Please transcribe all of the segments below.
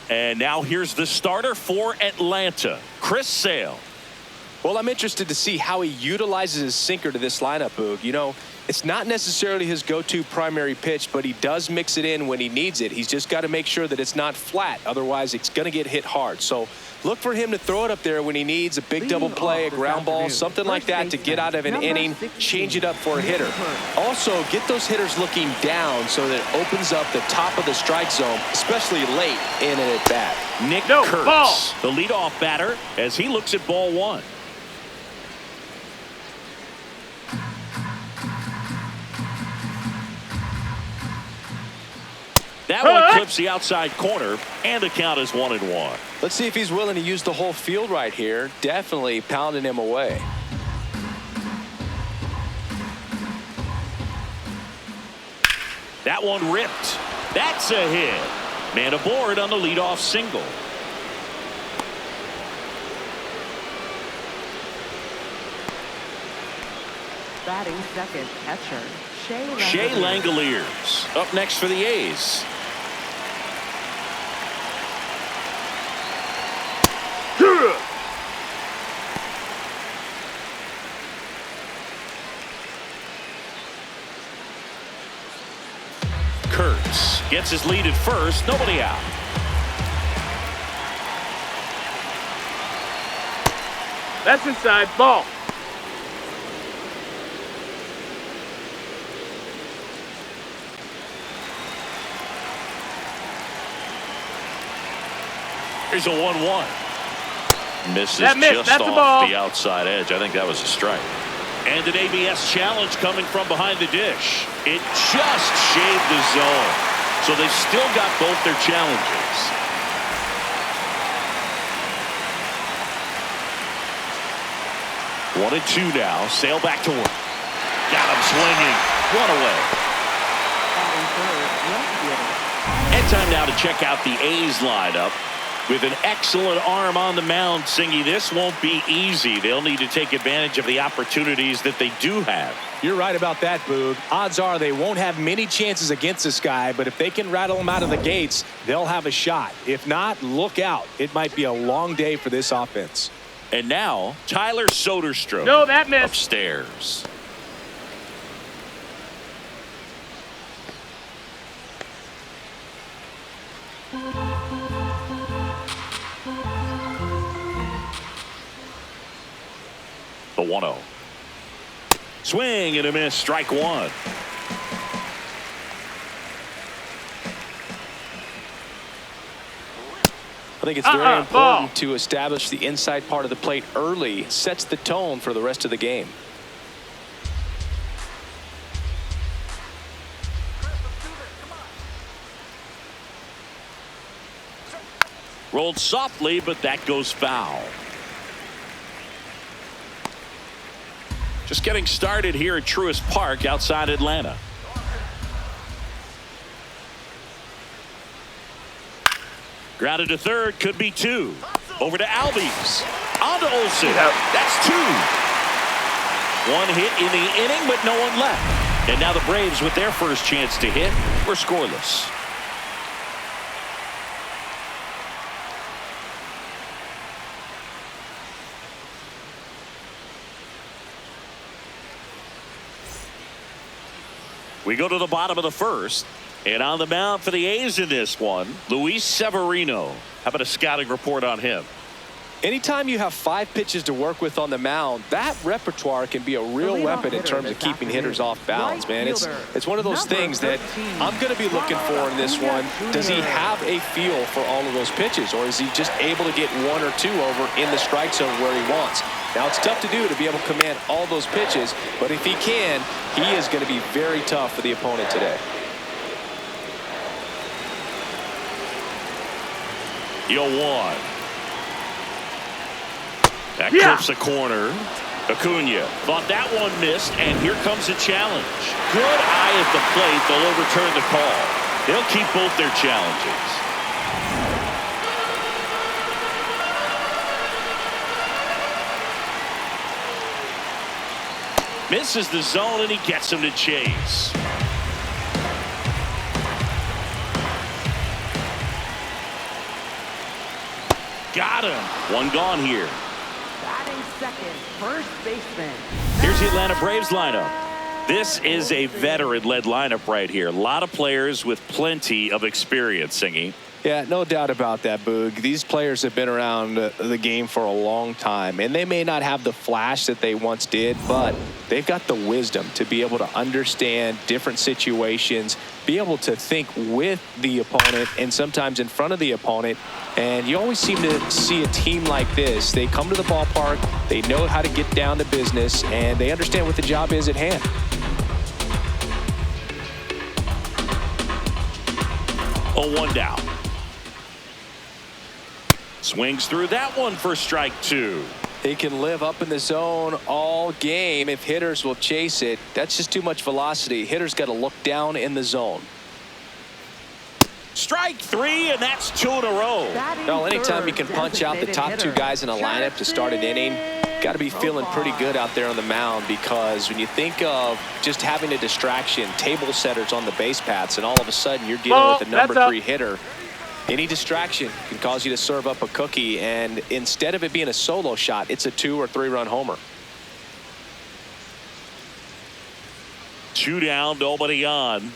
And now here's the starter for Atlanta, Chris Sale. Well, I'm interested to see how he utilizes his sinker to this lineup, Boog. You know, it's not necessarily his go-to primary pitch, but he does mix it in when he needs it. He's just got to make sure that it's not flat. Otherwise, it's going to get hit hard. So look for him to throw it up there when he needs a big double play, a ground ball, something like that to get out of an inning, change it up for a hitter. Also, get those hitters looking down so that it opens up the top of the strike zone, especially late in an at-bat. Nick Kurtz, the leadoff batter, as he looks at ball one. That one clips the outside corner, and the count is 1-1. Let's see if he's willing to use the whole field right here. Definitely pounding him away. That one ripped. That's a hit. Man aboard on the leadoff single. Batting second, catcher Shea Langoliers up next for the A's. Kurtz gets his lead at first, nobody out. That's inside, ball. Here's a 1-1. Misses That's just a off ball. the outside edge. I think that was a strike. And an ABS challenge coming from behind the dish. It just shaved the zone. So they still got both their challenges. One and two now. Sail back to work. Got him swinging. One away. And time now to check out the A's lineup. With an excellent arm on the mound, Singy, this won't be easy. They'll need to take advantage of the opportunities that they do have. You're right about that, Boog. Odds are they won't have many chances against this guy, but if they can rattle him out of the gates, they'll have a shot. If not, look out. It might be a long day for this offense. And now, Tyler Soderstrom. No, that missed. Upstairs. The 1-0. Swing and a miss, strike one. I think it's very important to establish the inside part of the plate early. It sets the tone for the rest of the game. Rolled softly, but that goes foul. Just getting started here at Truist Park outside Atlanta. Grounded to third, could be two. Over to Albies. On to Olsen. That's two. One hit in the inning, but no one left. And now the Braves, with their first chance to hit, were scoreless. We go to the bottom of the first. And on the mound for the A's in this one, Luis Severino. How about a scouting report on him? Anytime you have 5 pitches to work with on the mound, that repertoire can be a real weapon in terms of keeping hitters off balance, man. It's one of those things that I'm going to be looking for in this one. Does he have a feel for all of those pitches, or is he just able to get 1 or 2 over in the strike zone where he wants? Now, it's tough to do to be able to command all those pitches, but if he can, he is going to be very tough for the opponent today. The 0-1. That clips a corner. Acuna thought that one missed, and here comes a challenge. Good eye at the plate. They'll overturn the call. They'll keep both their challenges. Misses the zone, and he gets him to chase. Got him. One gone here. Batting second, first baseman. Here's the Atlanta Braves lineup. This is a veteran-led lineup right here. A lot of players with plenty of experience, Singy. Yeah, no doubt about that, Boog. These players have been around the game for a long time, and they may not have the flash that they once did, but they've got the wisdom to be able to understand different situations, be able to think with the opponent and sometimes in front of the opponent. And you always seem to see a team like this. They come to the ballpark, they know how to get down to business, and they understand what the job is at hand. Oh, one down. Swings through that one for strike two. He can live up in the zone all game if hitters will chase it. That's just too much velocity. Hitters got to look down in the zone. Strike three, and that's two in a row. Well, anytime you can punch out the top two guys in a lineup to start an inning, got to be feeling pretty good out there on the mound, because when you think of just having a distraction, table setters on the base paths, and all of a sudden you're dealing with a number 3 hitter, any distraction can cause you to serve up a cookie, and instead of it being a solo shot, it's a 2 or 3 run homer. 2 down, nobody on.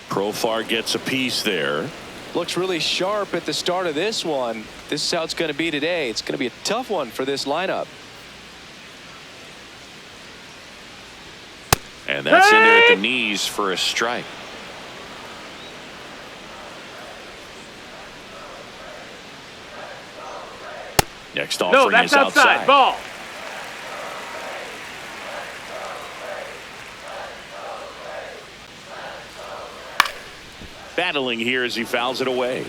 Profar gets a piece there. Looks really sharp at the start of this one. This is how it's going to be today. It's going to be a tough one for this lineup. And that's in there at the knees for a strike. Next offering that's is outside. Ball. Battling here as he fouls it away.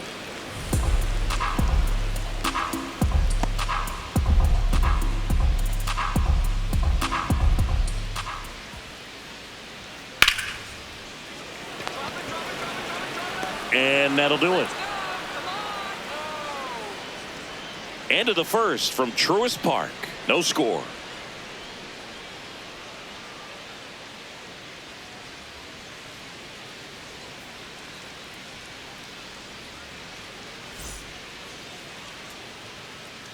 And that'll do it. End of the first from Truist Park. No score.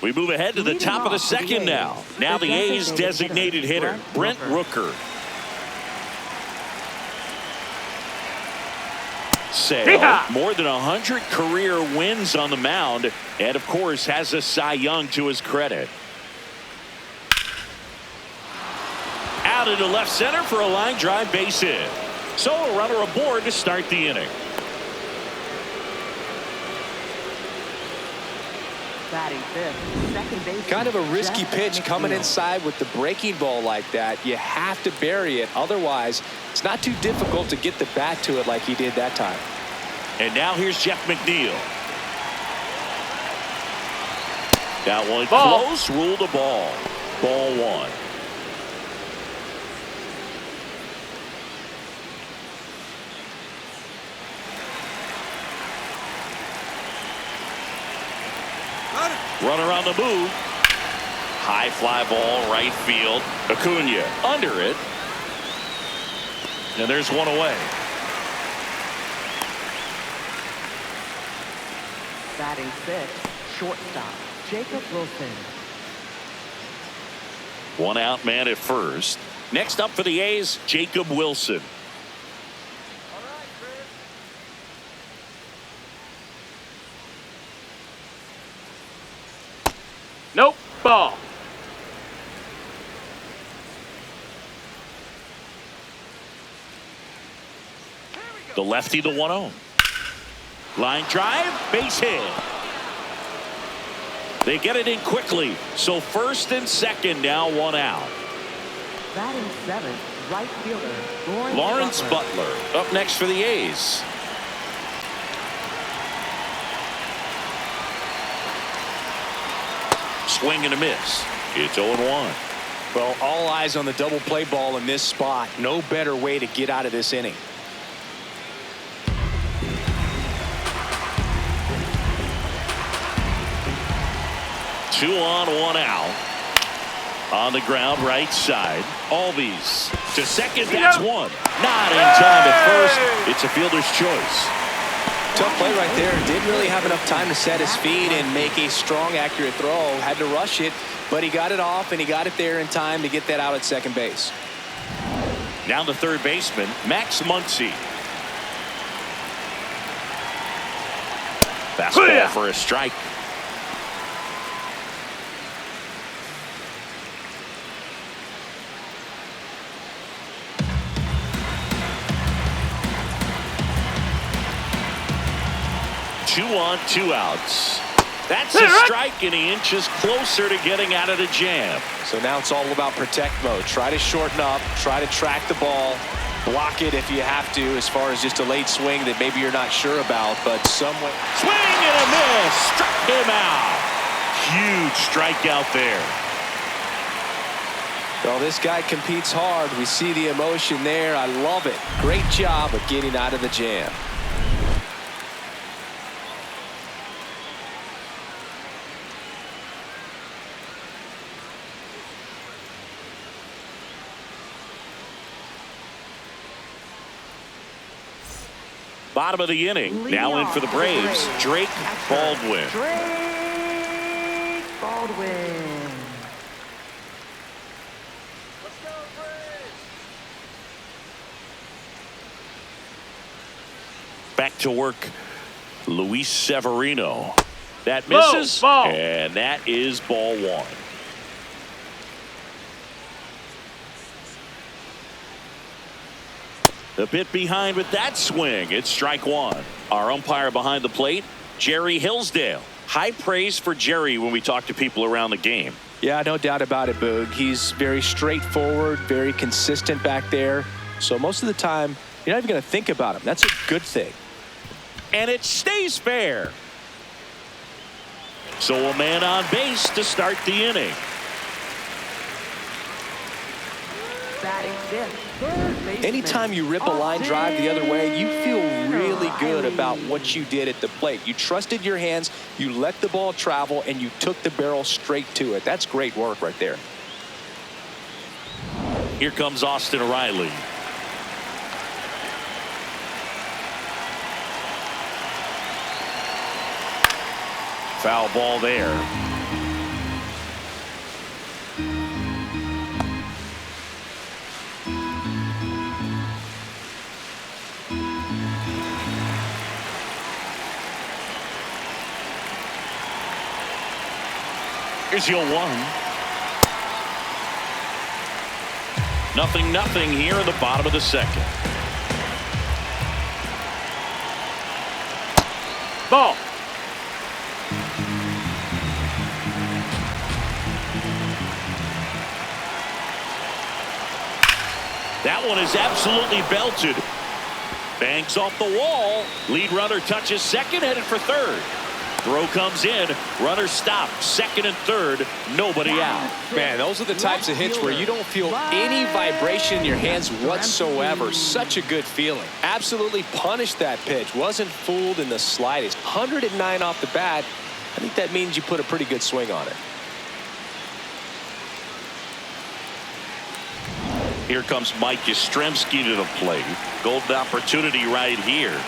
We move ahead to the top of the second now. Now the A's designated hitter, Brent Rooker. Sale, more than 100 career wins on the mound, and of course has a Cy Young to his credit. Out into left center for a line drive base hit. So a runner aboard to start the inning. Batting fifth, second base. Kind of a risky pitch coming inside with the breaking ball like that. You have to bury it. Otherwise, it's not too difficult to get the bat to it like he did that time. And now here's Jeff McNeil. That one close, ruled a ball. Ball one. Runner on the move. High fly ball, right field. Acuna under it. And there's one away. Batting sixth, shortstop, Jacob Wilson. One out man at first. Next up for the A's, Jacob Wilson. Nope. Ball. The lefty, the 1-0. Line drive, base hit. They get it in quickly. So first and second now, one out. Batting seventh, right fielder, Lawrence Butler up next for the A's. Swing and a miss. It's 0-1. Well, all eyes on the double play ball in this spot. No better way to get out of this inning. Two on, one out. On the ground, right side. Albies to second. That's one. Not in time at first. It's a fielder's choice. Tough play right there. Didn't really have enough time to set his feet and make a strong, accurate throw. Had to rush it, but he got it off, and he got it there in time to get that out at second base. Now the third baseman, Max Muncy. Fastball for a strike. Two on, two outs. That's a strike, and he inches closer to getting out of the jam. So now it's all about protect mode. Try to shorten up, try to track the ball, block it if you have to, as far as just a late swing that maybe you're not sure about, but somewhat. Swing and a miss. Struck him out. Huge strikeout there. Well, this guy competes hard. We see the emotion there. I love it. Great job of getting out of the jam. Bottom of the inning. Now in for the Braves, Drake Baldwin. Drake Baldwin. Back to work, Luis Severino. That misses, and that is ball one. A bit behind with that swing. It's strike one. Our umpire behind the plate, Jerry Hillsdale. High praise for Jerry when we talk to people around the game. Yeah, no doubt about it, Boog. He's very straightforward, very consistent back there. So most of the time, you're not even going to think about him. That's a good thing. And it stays fair. So a man on base to start the inning. Batting fifth, third baseman. Anytime you rip a line drive the other way, you feel really good about what you did at the plate. You trusted your hands, you let the ball travel, and you took the barrel straight to it. That's great work right there. Here comes Austin Riley. Foul ball there. Here's your one. Nothing here in the bottom of the second. Ball. That one is absolutely belted. Bangs off the wall. Lead runner touches second, headed for third. Throw comes in. Runner stopped. Second and third. Nobody out. Man, those are the types of hits where you don't feel any vibration in your hands whatsoever. Such a good feeling. Absolutely punished that pitch. Wasn't fooled in the slightest. 109 off the bat. I think that means you put a pretty good swing on it. Here comes Mike Yastrzemski to the plate. Golden opportunity right here.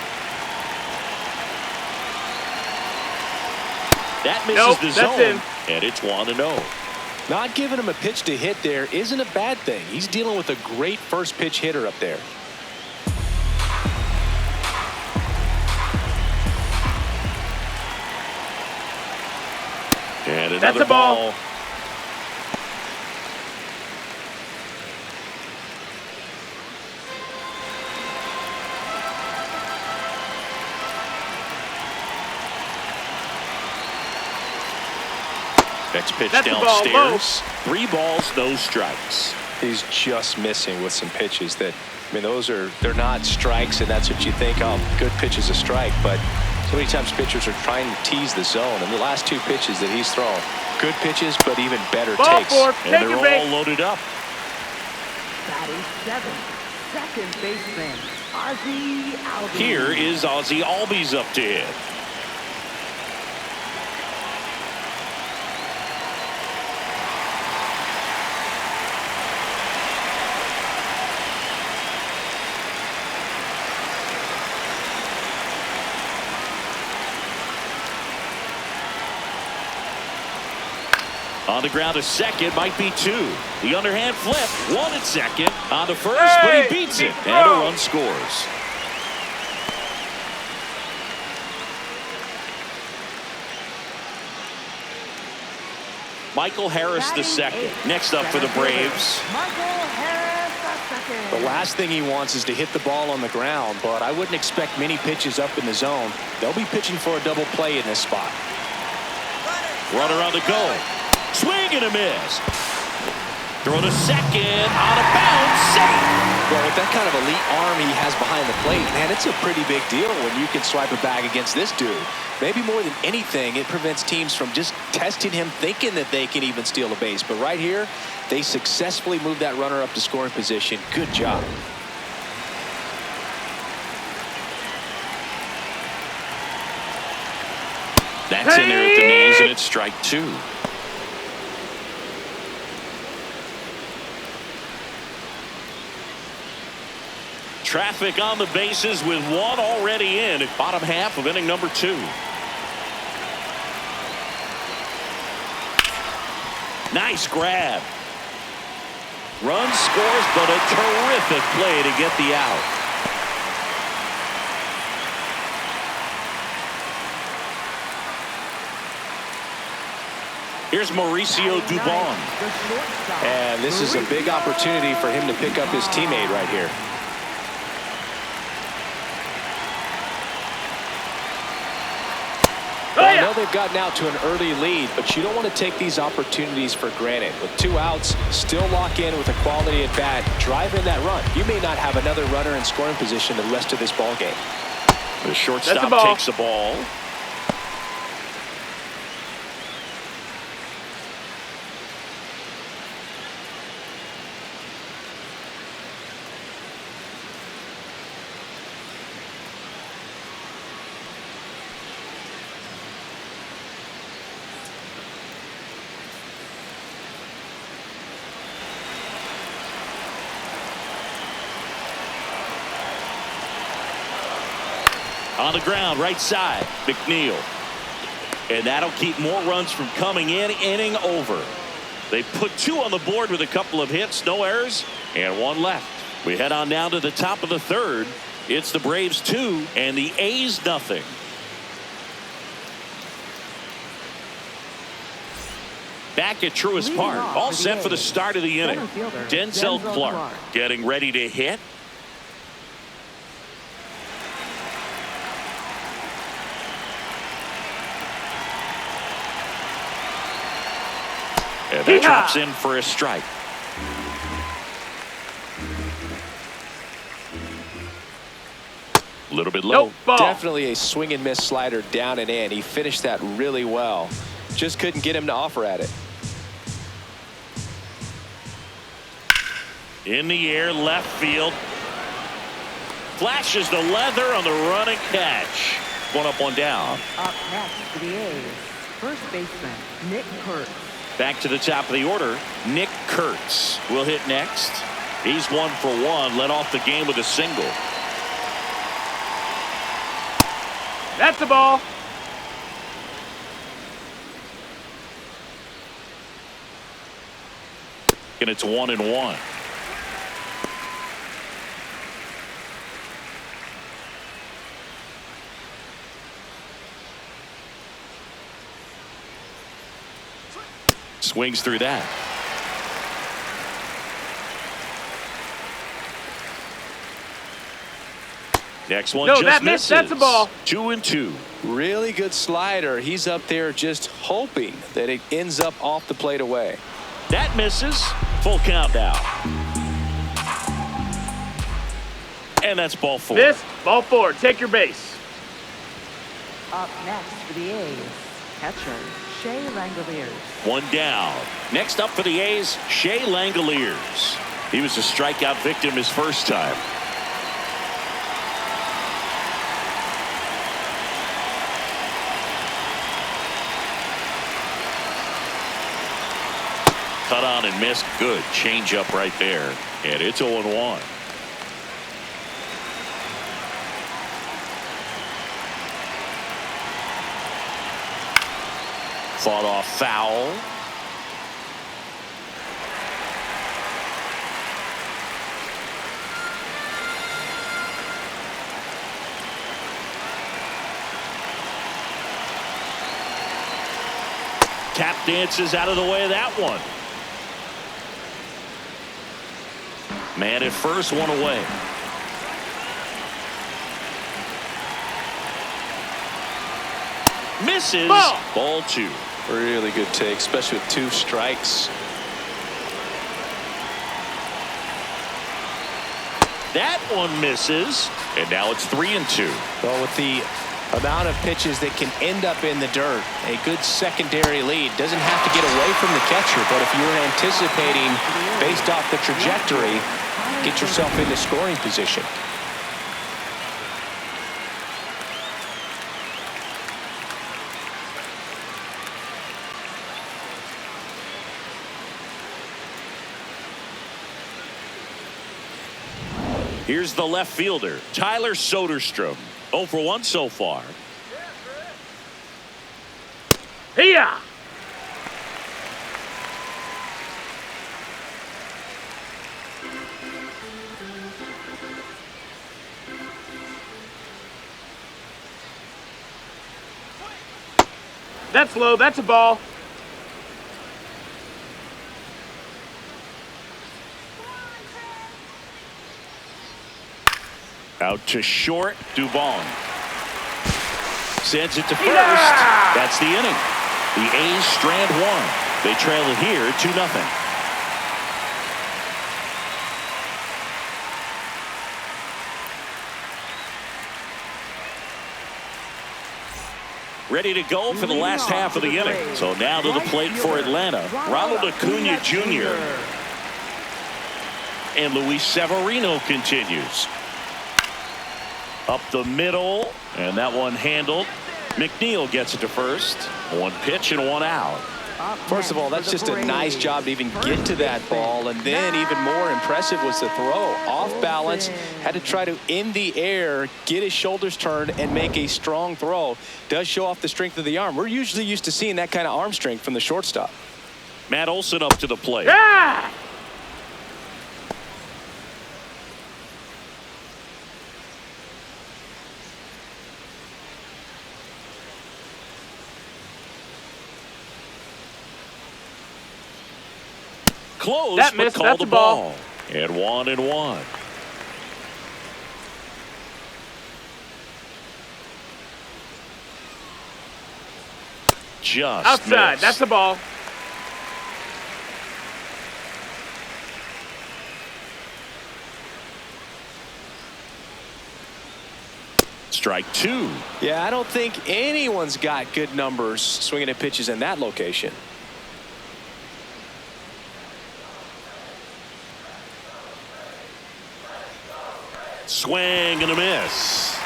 That misses the zone, and it's 1-0. Not giving him a pitch to hit there isn't a bad thing. He's dealing with a great first pitch hitter up there. And another ball. Next pitch downstairs. 3 balls, no strikes. He's just missing with some pitches that, I mean, they're not strikes, and that's what you think, oh, good pitch is a strike. But so many times pitchers are trying to tease the zone, and the last 2 pitches that he's thrown, good pitches, but even better takes. And they're all loaded up. Batting seventh, second baseman, Ozzie Albies. Here is Ozzie Albies up to hit. On the ground to second, might be 2. The underhand flip, 1 at second. On to first, but he beats it. And a run scores. Michael Harris the second. Next up for the Braves. Michael Harris the second. The last thing he wants is to hit the ball on the ground, but I wouldn't expect many pitches up in the zone. They'll be pitching for a double play in this spot. Runner on the go. Swing and a miss. Throw to second. Out of bounds. Safe. Well, with that kind of elite arm he has behind the plate, man, it's a pretty big deal when you can swipe a bag against this dude. Maybe more than anything, it prevents teams from just testing him, thinking that they can even steal a base. But right here, they successfully moved that runner up to scoring position. Good job. That's in there at the knees, and it's strike 2. Traffic on the bases with 1 already in at bottom half of inning number 2. Nice grab. Run scores, but a terrific play to get the out. Here's Mauricio Dubon. And this is a big opportunity for him to pick up his teammate right here. I know they've gotten out to an early lead, but you don't want to take these opportunities for granted. With 2 outs, still lock in with a quality at bat, drive in that run. You may not have another runner in scoring position the rest of this ball game. The shortstop takes the ball. On the ground, right side, McNeil. And that'll keep more runs from coming in. Inning over. They put 2 on the board with a couple of hits, no errors, and 1 left. We head on down to the top of the 3rd. It's the Braves 2 and the A's nothing. Back at Truist Park, all set for the start of the inning. Denzel Clark getting ready to hit. And that drops in for a strike. A little bit low. Definitely a swing and miss slider down and in. He finished that really well. Just couldn't get him to offer at it. In the air, left field. Flashes the leather on the running catch. 1 up, 1 down. Up next for the A's, first baseman Nick Kurtz. Back to the top of the order, Nick Kurtz will hit next. He's 1 for 1, led off the game with a single. That's the ball. And it's 1-1. Swings through that. Next one just misses. That's a ball. 2-2. Really good slider. He's up there just hoping that it ends up off the plate away. That misses. Full count now. And that's ball 4. Missed. Ball 4. Take your base. Up next for the A's, catcher Shea Langoliers. 1 down. Next up for the A's, Shea Langoliers. He was a strikeout victim his first time. Cut on and missed. Good changeup right there. And it's 0-1. Fought off foul. Tap dances out of the way of that one. Man at first, one away. Misses. Ball 2. Really good take, especially with 2 strikes. That one misses, and now it's 3-2. Well, with the amount of pitches that can end up in the dirt, a good secondary lead. Doesn't have to get away from the catcher, but if you're anticipating based off the trajectory, get yourself into scoring position. Here's the left fielder, Tyler Soderstrom. 0 for 1 so far. Hiya! That's low. That's a ball. Out to short, Dubon. Sends it to first. Yeah! That's the inning. The A's strand 1. They trail it here 2-0. Ready to go for the last half of the inning. So now to the plate for Atlanta, Ronald Acuna Jr. And Luis Severino continues. Up the middle, and that one handled. McNeil gets it to first. 1 pitch and 1 out. First of all, that's just a nice job to even get to that ball, and then even more impressive was the throw. Off balance, had to try to in the air, get his shoulders turned, and make a strong throw. Does show off the strength of the arm. We're usually used to seeing that kind of arm strength from the shortstop. Matt Olson up to the plate. Yeah! Close, that but missed. called That's the a ball. ball. And 1-1. Just Outside. missed. That's the ball. Strike 2. Yeah, I don't think anyone's got good numbers swinging at pitches in that location. Swing and a miss.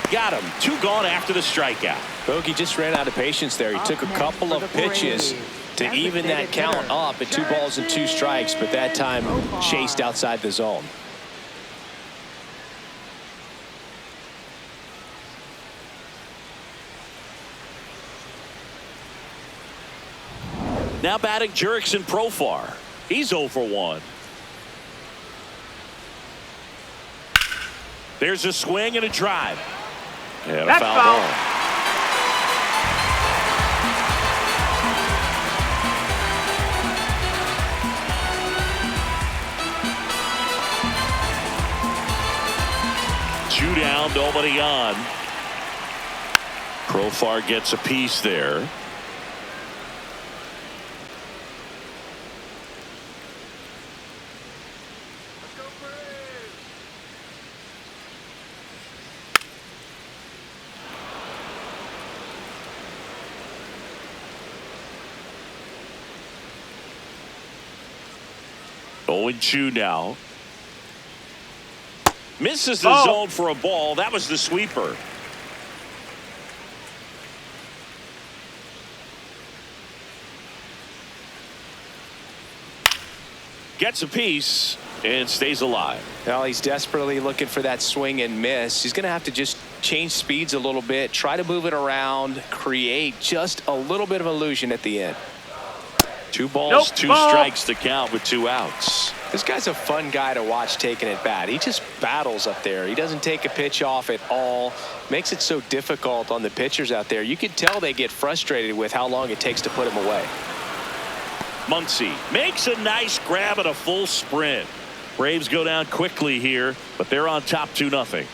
Got him. 2 gone after the strikeout. Bogey just ran out of patience there. He took a couple of pitches to even that count up at 2 balls and 2 strikes, but that time chased outside the zone. Now batting Jurickson Profar. He's 0 for 1. There's a swing and a drive. And a foul ball. Two down, nobody on. Profar gets a piece there. Owen Chu now. Misses the zone for a ball. That was the sweeper. Gets a piece and stays alive. Well, he's desperately looking for that swing and miss. He's going to have to just change speeds a little bit, try to move it around, create just a little bit of illusion at the end. 2 balls, 2 strikes to count with 2 outs. This guy's a fun guy to watch taking at bat. He just battles up there. He doesn't take a pitch off at all. Makes it so difficult on the pitchers out there. You can tell they get frustrated with how long it takes to put him away. Muncy makes a nice grab at a full sprint. Braves go down quickly here, but they're on top 2-0.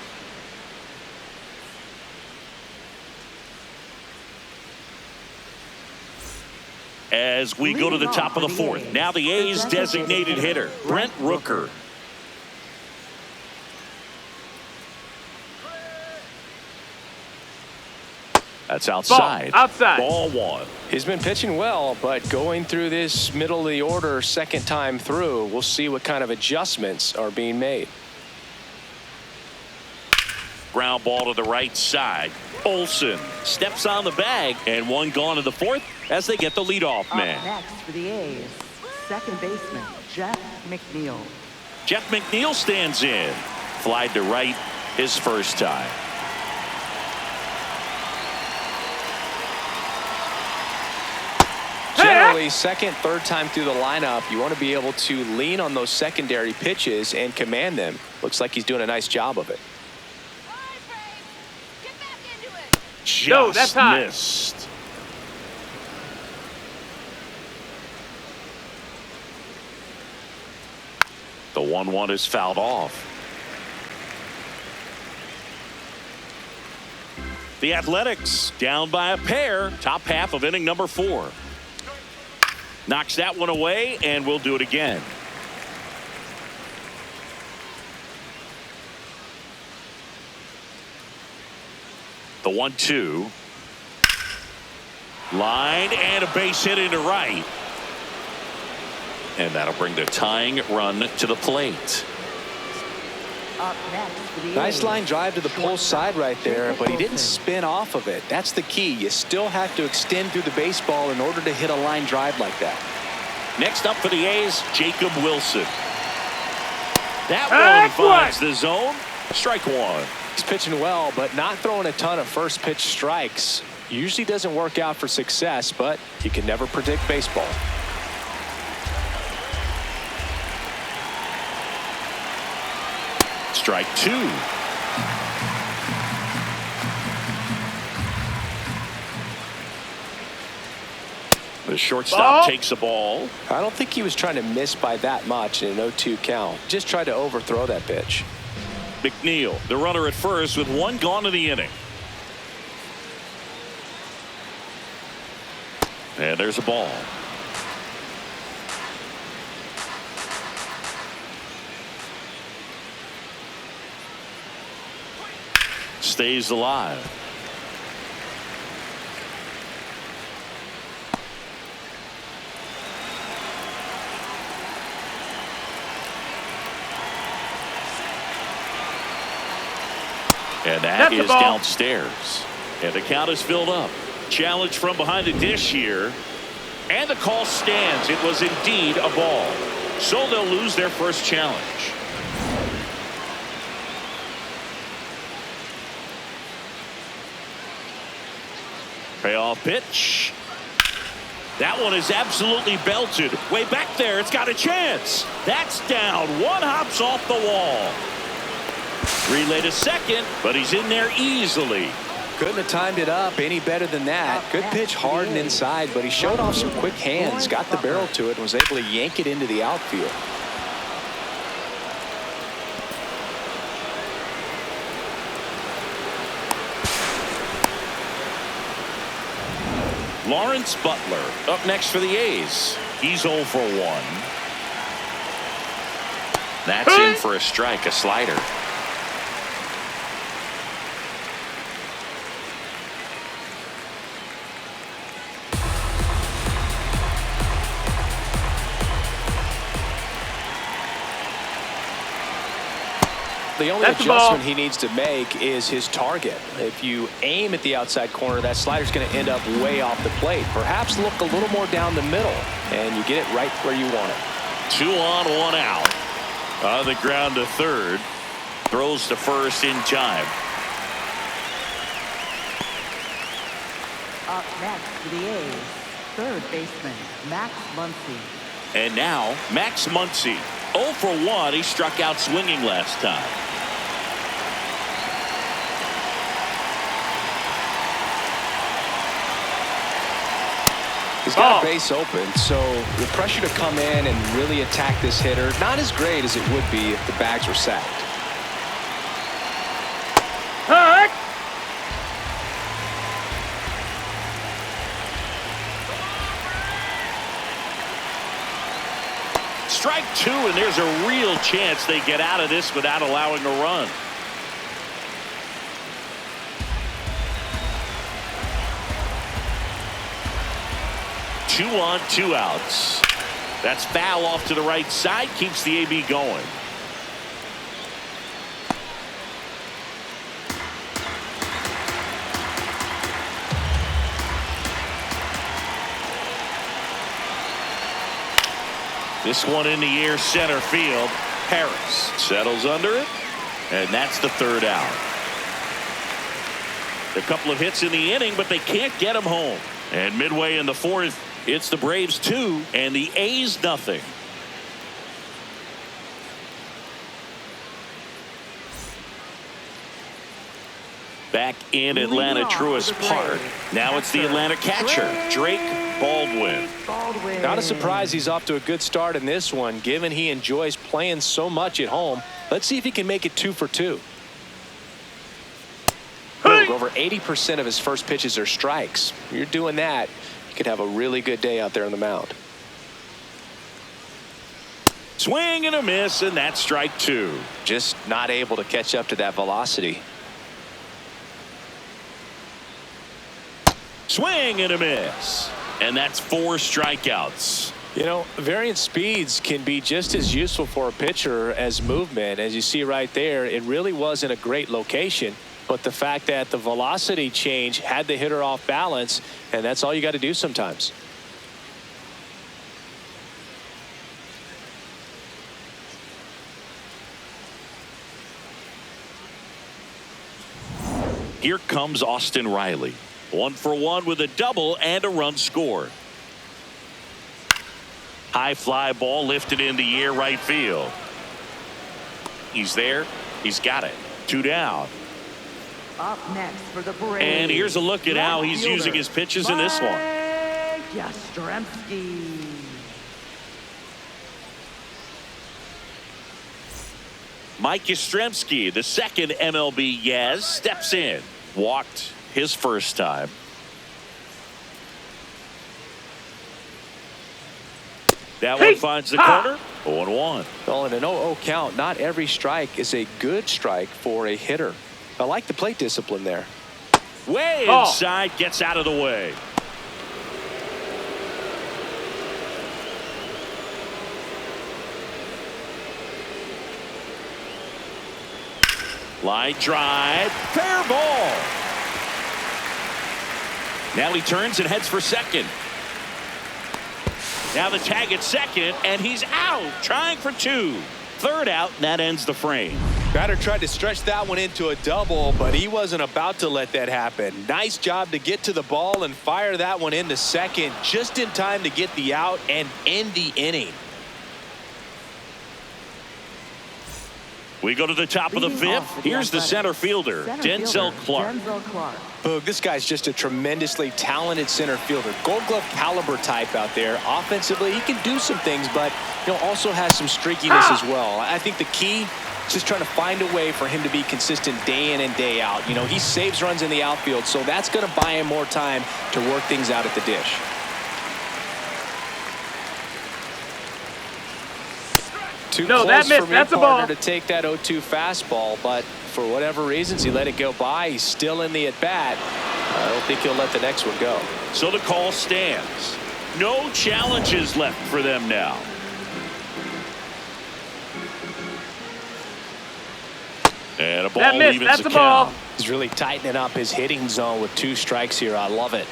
As we go to the top of the fourth, now the A's designated hitter, Brent Rooker. That's outside. Outside. Ball 1. He's been pitching well, but going through this middle of the order second time through, we'll see what kind of adjustments are being made. Ground ball to the right side. Olsen steps on the bag, and one gone in the fourth as they get the leadoff man. Up next for the A's, second baseman Jeff McNeil. Jeff McNeil stands in. Flied to right his first time. Generally, second, third time through the lineup, you want to be able to lean on those secondary pitches and command them. Looks like he's doing a nice job of it. Just No, that's high. missed. The 1-1 is fouled off. The Athletics down by a pair. Top half of inning number 4. Knocks that one away, and we'll do it again. The 1-2. Line and a base hit into right. And that'll bring the tying run to the plate. Up next for the Nice A's, line drive to the pull side right there, but he didn't Wilson. spin off of it. That's the key. You still have to extend through the baseball in order to hit a line drive like that. Next up for the A's, Jacob Wilson. That one finds the zone. Strike 1. He's pitching well, but not throwing a ton of first pitch strikes. Usually doesn't work out for success, but you can never predict baseball. Strike 2. The shortstop takes the ball. I don't think he was trying to miss by that much in an 0-2 count. Just tried to overthrow that pitch. McNeil, the runner at first with one gone in the inning. And there's a ball. Stays alive. And that is downstairs. And the count is filled up. Challenge from behind the dish here. And the call stands. It was indeed a ball. So they'll lose their first challenge. Payoff pitch. That one is absolutely belted. Way back there. It's got a chance. That's down. One hops off the wall. Relay to second, but he's in there easily. Couldn't have timed it up any better than that. Good pitch hard and inside, but he showed off some quick hands, got the barrel to it, and was able to yank it into the outfield. Lawrence Butler up next for the A's. He's 0 for 1. That's in for a strike, a slider. The only adjustment he needs to make is his target. If you aim at the outside corner, that slider's going to end up way off the plate. Perhaps look a little more down the middle, and you get it right where you want it. 2 on, 1 out. On the ground to third. Throws to first in time. Up next for the A's, third baseman Max Muncy. And now, Max Muncy. 0 for 1. He struck out swinging last time. He's got a base open, so the pressure to come in and really attack this hitter, not as great as it would be if the bags were sacked. Hurt. Strike 2, and there's a real chance they get out of this without allowing a run. Two on, 2 outs. That's foul off to the right side, keeps the AB going. This one in the air, center field. Harris settles under it, and that's the 3rd out. A couple of hits in the inning, but they can't get him home. And midway in the 4th, it's the Braves 2 and the A's nothing. Back in Atlanta Truist Park. Now it's the Atlanta catcher, Drake Baldwin. Not a surprise he's off to a good start in this one, given he enjoys playing so much at home. Let's see if he can make it 2 for 2. Over 80% of his first pitches are strikes. You're doing that, you could have a really good day out there on the mound. Swing and a miss, and that's strike 2. Just not able to catch up to that velocity. Swing and a miss, and that's 4 strikeouts. You know, variant speeds can be just as useful for a pitcher as movement. As you see right there, it really wasn't a great location, but the fact that the velocity change had the hitter off balance, and that's all you got to do sometimes. Here comes Austin Riley. 1 for 1 with a double and a run scored. High fly ball lifted in the air, right field. He's there. He's got it. 2 down. Up next for the Braves. And here's a look at how he's using his pitches in this one. Yastrzemski. Mike Yastrzemski, the second MLB Yaz, steps in. Walked his first time. That one finds the corner. 0-1. Well, in an 0-0 count, not every strike is a good strike for a hitter. I like the plate discipline there. Way inside, gets out of the way. Line drive, fair ball. Now he turns and heads for second. Now the tag at second, and he's out, trying for 2. 3rd out, and that ends the frame. Batter tried to stretch that one into a double, but he wasn't about to let that happen. Nice job to get to the ball and fire that one into second just in time to get the out and end the inning. We go to the top of the 5th. Here's the center fielder, Denzel Clark. Boog, this guy's just a tremendously talented center fielder. Gold Glove caliber type out there. Offensively, he can do some things, but also has some streakiness as well. I think the key is just trying to find a way for him to be consistent day in and day out. He saves runs in the outfield, so that's going to buy him more time to work things out at the dish. Too close for me, that's a ball. To take that 0-2 fastball, but for whatever reasons he let it go by. He's still in the at bat. I don't think he'll let the next one go. So the call stands. No challenges left for them now. And a ball evens that's the a ball. count. He's really tightening up his hitting zone with 2 strikes here. I love it.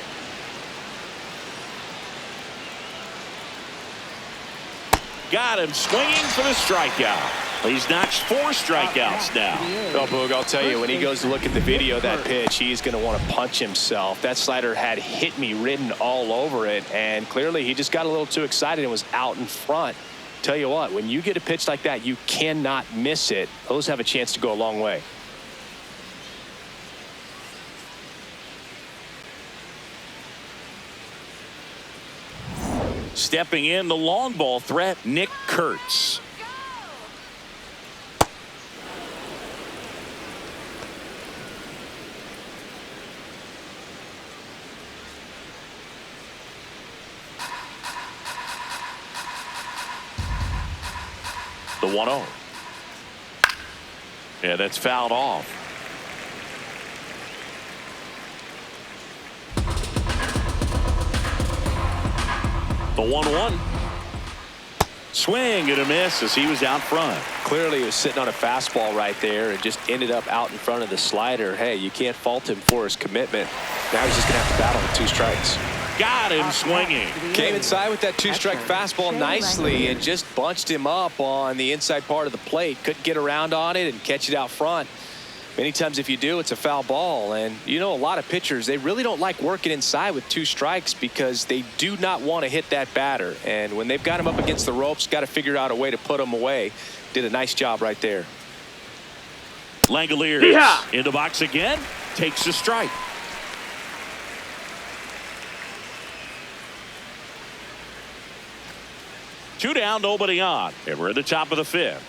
Got him swinging for the strikeout. He's notched 4 strikeouts now. Oh, Boog, I'll tell you, when he goes to look at the video of that pitch, he's going to want to punch himself. That slider had hit me written all over it, and clearly he just got a little too excited and was out in front Tell you what, when you get a pitch like that, you cannot miss it. Those have a chance to go a long way. Stepping in, the long ball threat, Nick Kurtz. The 1-0. Yeah, that's fouled off. The 1-1. Swing and a miss as he was out front. Clearly he was sitting on a fastball right there and just ended up out in front of the slider. Hey, you can't fault him for his commitment. Now he's just going to have to battle with 2 strikes. Got him swinging. Came inside with that 2-strike fastball nicely and just bunched him up on the inside part of the plate. Couldn't get around on it and catch it out front. Many times if you do, it's a foul ball. And you know, a lot of pitchers, they really don't like working inside with 2 strikes because they do not want to hit that batter. And when they've got him up against the ropes, got to figure out a way to put him away. Did a nice job right there. Langoliers in the box again. Takes a strike. Two down, nobody on. And we're at the top of the 5th.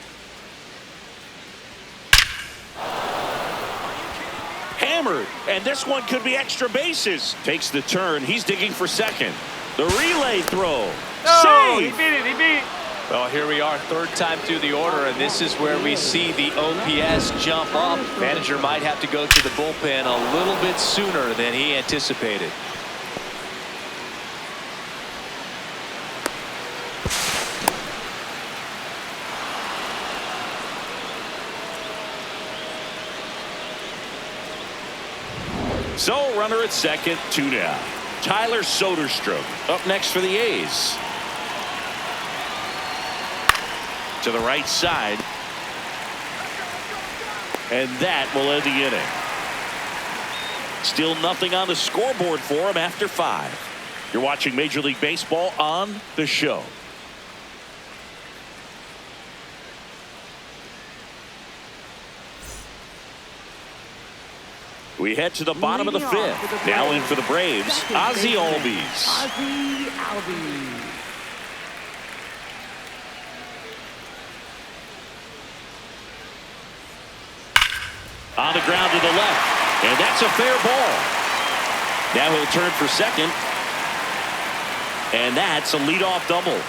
Hammered, and this one could be extra bases. Takes the turn. He's digging for second. The relay throw. Oh, Save. he beat it. He beat it. Well, here we are, 3rd time through the order, and this is where we see the OPS jump up. Manager might have to go to the bullpen a little bit sooner than he anticipated. So, runner at second, 2 down. Tyler Soderstrom up next for the A's. To the right side. And that will end the inning. Still nothing on the scoreboard for him after 5. You're watching Major League Baseball on The Show. We head to the bottom of the 5th. Now in for the Braves, Ozzie Albies. Ozzie Albies. On the ground to the left. And that's a fair ball. Now he'll turn for second. And that's a leadoff double.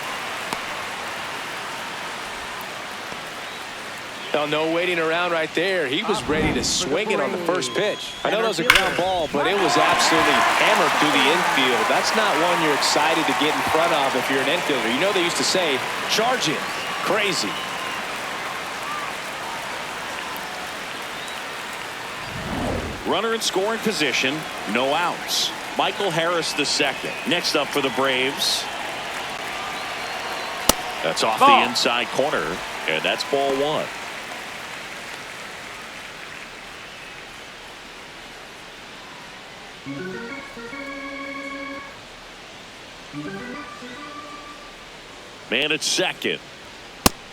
Well, no waiting around right there. He was ready to swing it on the first pitch. I know that was a ground ball, but it was absolutely hammered through the infield. That's not one you're excited to get in front of if you're an infielder. You know they used to say, charge it. Crazy. Runner in scoring position, no outs. Michael Harris the second. Next up for the Braves. That's off the inside corner, and that's ball 1. Man at second.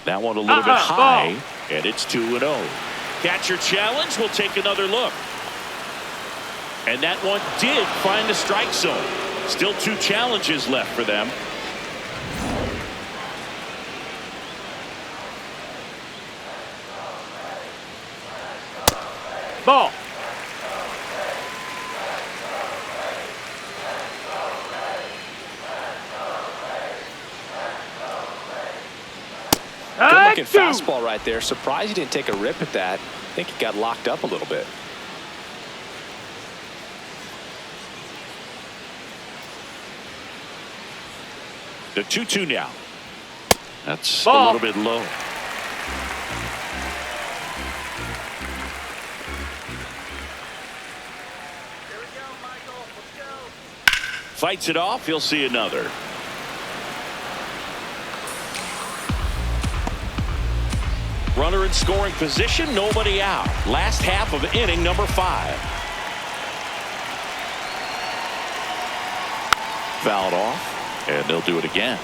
That one a little bit high, and it's 2-0. Catcher challenge. We'll take another look. And that one did find the strike zone. Still 2 challenges left for them. Ball. Good looking fastball right there. Surprised he didn't take a rip at that. I think he got locked up a little bit. The 2-2 now. That's Ball. a little bit low. Fights it off. He'll see another. Runner in scoring position. Nobody out. Last half of inning number 5. Fouled off. And they'll do it again.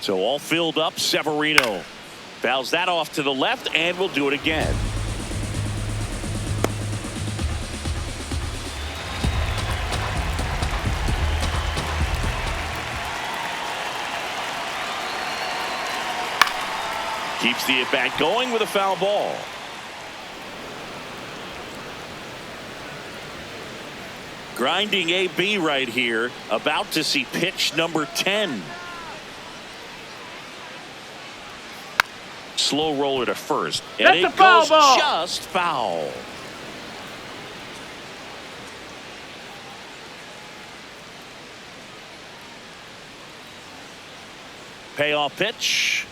So all filled up. Severino fouls that off to the left, and we'll do it again. Keeps the at-bat going with a foul ball. Grinding AB right here, about to see pitch number 10. Slow roller to first, and That's it a foul goes ball. just foul. Payoff pitch.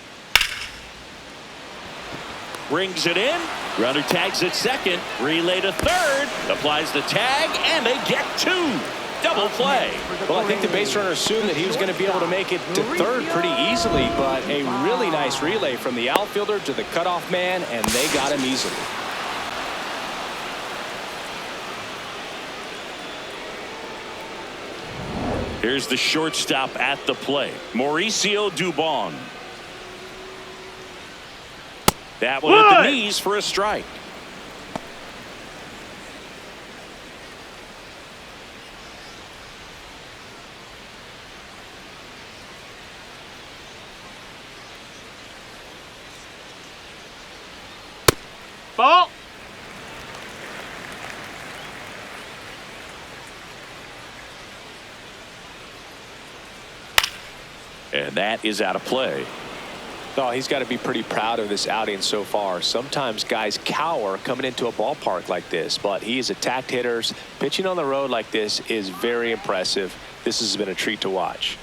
Brings it in. Runner tags at second. Relay to third. Applies the tag, and they get two. Double play. Well, I think the base runner assumed that he was going to be able to make it to third pretty easily, but a really nice relay from the outfielder to the cutoff man, and they got him easily. Here's the shortstop at the plate, Mauricio Dubon. That one at the knees for a strike. Ball. And that is out of play. Oh, he's got to be pretty proud of this outing so far. Sometimes guys cower coming into a ballpark like this, but he has attacked hitters. Pitching on the road like this is very impressive. This has been a treat to watch.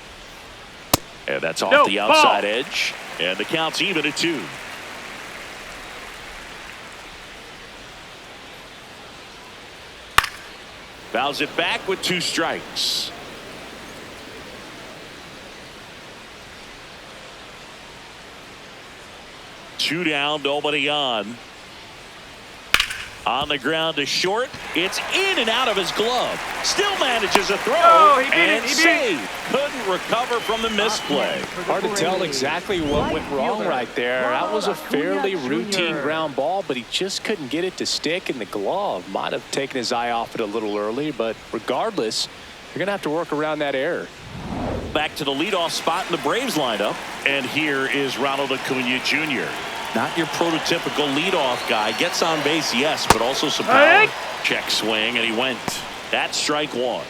And that's off the outside edge. And the count's even at 2. Fouls it back with 2 strikes. Two down, nobody on. On the ground to short. It's in and out of his glove. Still manages a throw. Oh, he beat and it. He beat it. saved. Couldn't recover from the misplay. Hard to tell exactly what went wrong right there. That was a fairly routine ground ball, but he just couldn't get it to stick in the glove. Might have taken his eye off it a little early, but regardless, you're going to have to work around that error. Back to the leadoff spot in the Braves lineup. And here is Ronald Acuna Jr. Not your prototypical leadoff guy. Gets on base, yes, but also some power. Check swing, and he went. That's strike 1.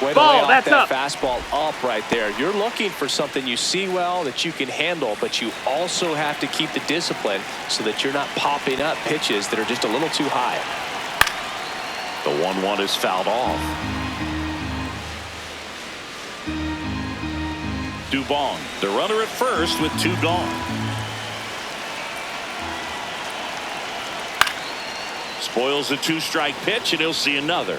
Way to lay off that fastball up right there. You're looking for something you see well that you can handle, but you also have to keep the discipline so that you're not popping up pitches that are just a little too high. The 1-1 is fouled off. Dubon, the runner at first with 2 gone. Spoils the 2-strike pitch, and he'll see another.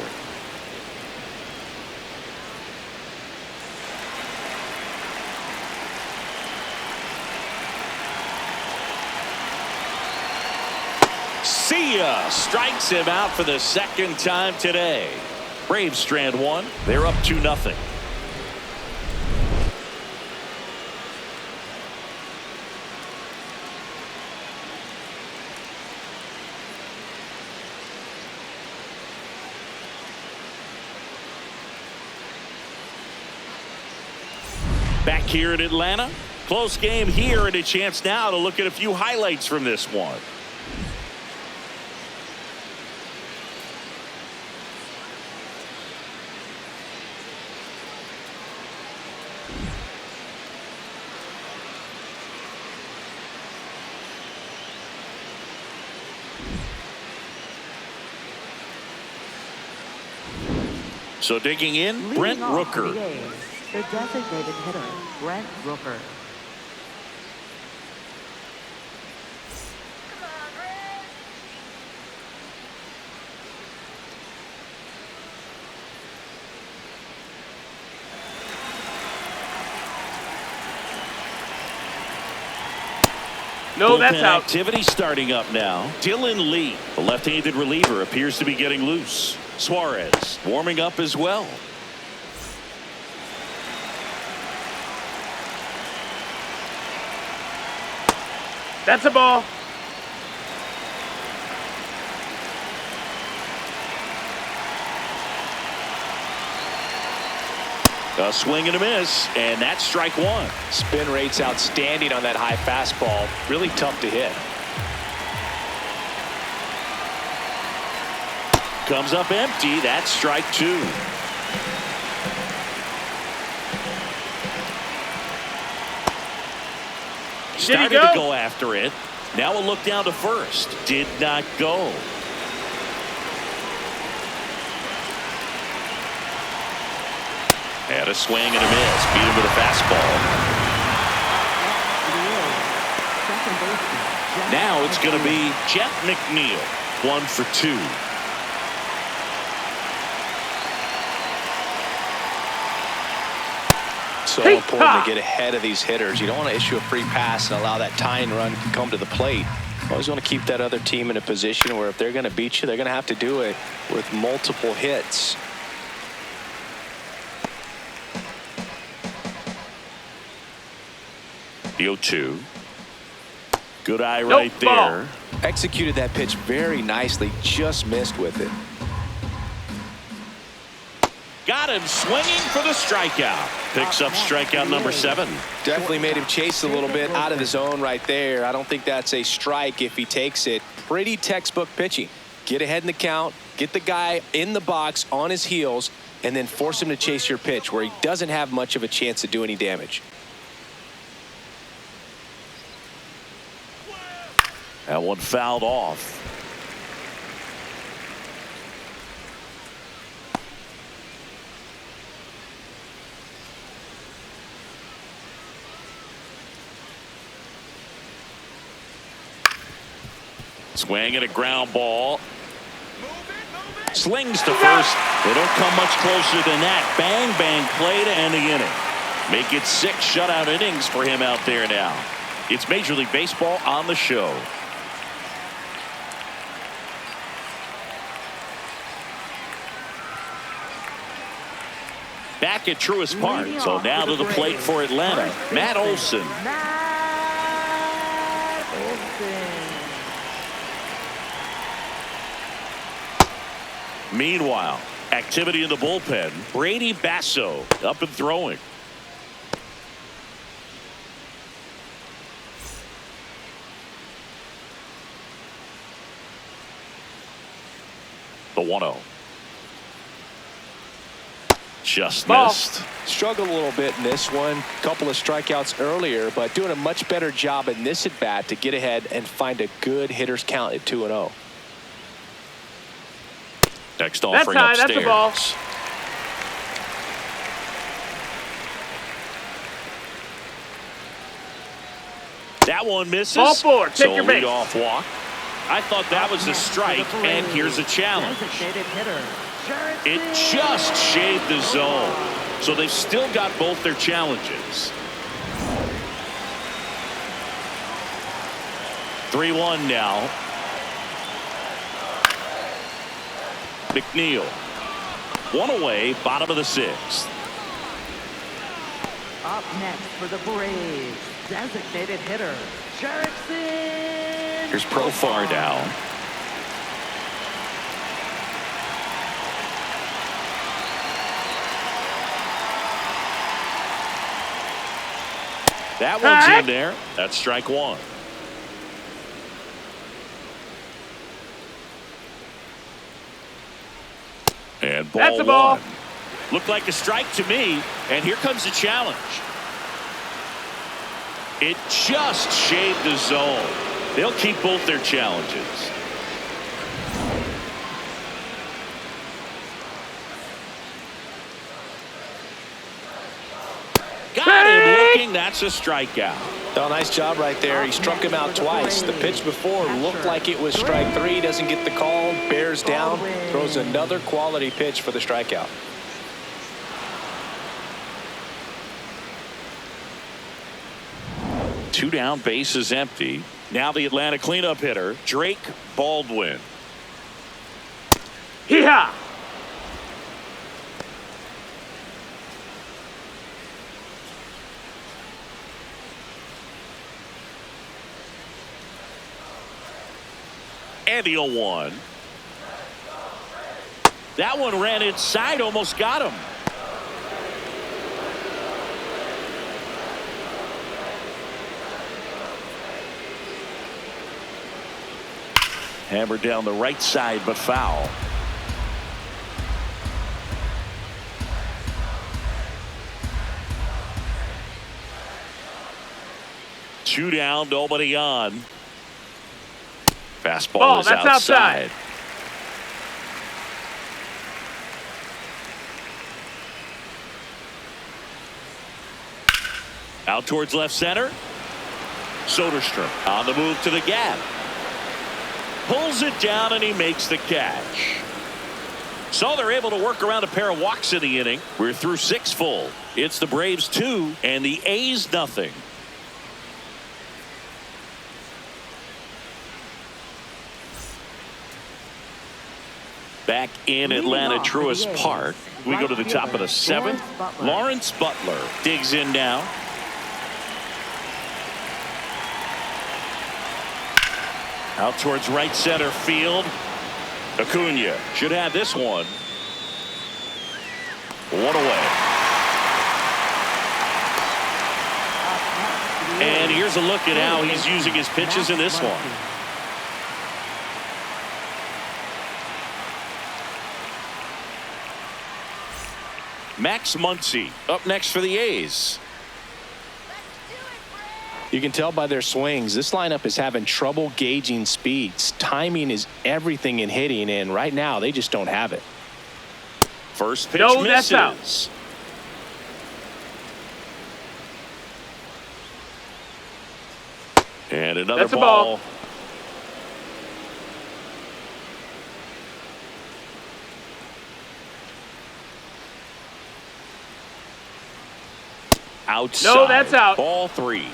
See ya! Strikes him out for the second time today. Braves strand 1. They're up 2-0. Back here in Atlanta. Close game here, and a chance now to look at a few highlights from this one. So digging in, Brent Rooker. The designated hitter, Brent Rooker. No, that's Bullpen out. activity starting up now. Dylan Lee, the left-handed reliever, appears to be getting loose. Suarez warming up as well. That's a ball. A swing and a miss, and that's strike one. Spin rate's outstanding on that high fastball. Really tough to hit. Comes up empty. That's strike two. Started to go after it. Now a look down to first. Did not go. Had a swing and a miss. Beat him with a fastball. Now it's going to be Jeff McNeil. 1 for 2. So important to get ahead of these hitters. You don't want to issue a free pass and allow that tying run to come to the plate. You always want to keep that other team in a position where if they're going to beat you, they're going to have to do it with multiple hits. The 0-2. Good eye right there. Executed that pitch very nicely, just missed with it. Got him swinging for the strikeout. Picks up strikeout number 7. Definitely made him chase a little bit out of the zone right there. I don't think that's a strike if he takes it. Pretty textbook pitching. Get ahead in the count, get the guy in the box on his heels, and then force him to chase your pitch where he doesn't have much of a chance to do any damage. That one fouled off. Swing and a ground ball. Slings to first. They don't come much closer than that. Bang, bang play to end the inning. Make it 6 shutout innings for him out there now. It's Major League Baseball on the show. Back at Truist Park. So now to the plate for Atlanta, Matt Olson. Meanwhile, activity in the bullpen. Brady Basso up and throwing. The 1-0. Just missed. Struggled a little bit in this one. Couple of strikeouts earlier, but doing a much better job in this at bat to get ahead and find a good hitter's count at 2-0. Next offering that's high. upstairs. That's a ball. That one misses. Ball 4. Take your base. Lead-off walk. I thought that was a strike, and here's a challenge. It just shaved the zone, so they've still got both their challenges. 3-1 now. McNeil. 1 away, bottom of the 6th. Up next for the Braves, designated hitter, Jerickson. Here's Profar now. That one's in there. That's strike 1. And ball That's a ball. 1. Looked like a strike to me, and here comes the challenge. It just shaved the zone. They'll keep both their challenges. Got him looking. That's a strikeout. Oh, nice job right there. He struck him out twice. The pitch before looked like it was strike 3. Doesn't get the call. Bears down. Throws another quality pitch for the strikeout. Two down, bases empty. Now the Atlanta cleanup hitter, Drake Baldwin. Hee-haw! And the 0-1. That one ran inside, almost got him. Hammered down the right side, but foul. Two down, nobody on. Fastball is outside. Out towards left center. Soderstrom on the move to the gap. Pulls it down and he makes the catch. So they're able to work around a pair of walks in the inning. We're through 6 full. It's the Braves 2 and the A's nothing. Back in Atlanta Truist Park, we go to the top of the 7th. Lawrence Butler digs in now. Out towards right center field. Acuna should have this one. One away. And here's a look at how he's using his pitches in this one. Max Muncy up next for the A's. You can tell by their swings, this lineup is having trouble gauging speeds. Timing is everything in hitting, and right now they just don't have it. First pitch misses. That's out. And another ball. Outside. No, that's out. Ball 3.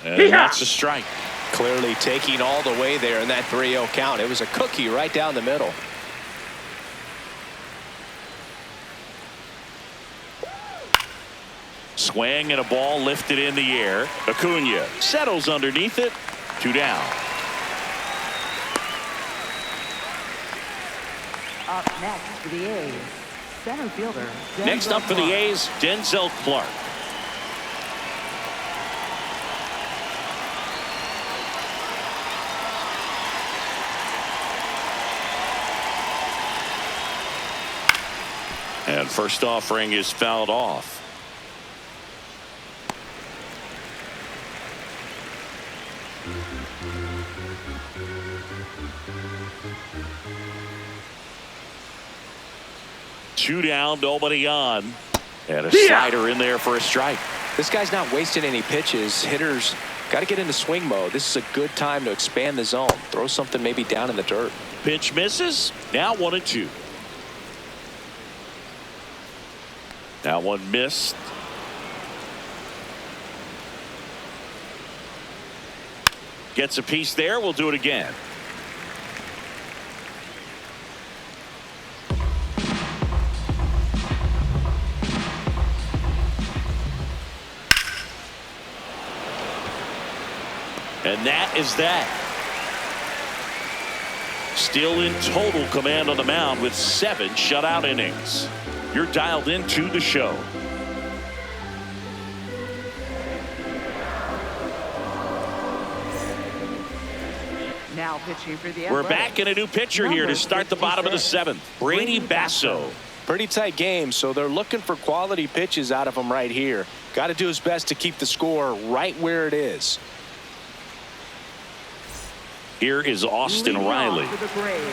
And that's a strike. Clearly taking all the way there in that 3-0 count. It was a cookie right down the middle. Swing and a ball lifted in the air. Acuna settles underneath it. 2 down. Up next for the A's, center fielder. Next up for the A's, Denzel Clark. And first offering is fouled off. Two down, nobody on. And a slider in there for a strike. This guy's not wasting any pitches. Hitters got to get into swing mode. This is a good time to expand the zone. Throw something maybe down in the dirt. Pitch misses. Now 1-2. That one missed. Gets a piece there. We'll do it again. And that is that. Still in total command on the mound with 7 shutout innings. You're dialed into the show. Now pitching for the Athletics. We're back in a new pitcher here to start the bottom of the 7th. Brady Basso. Pretty tight game, so they're looking for quality pitches out of him right here. Got to do his best to keep the score right where it is. Here is Austin Riley. For the Braves,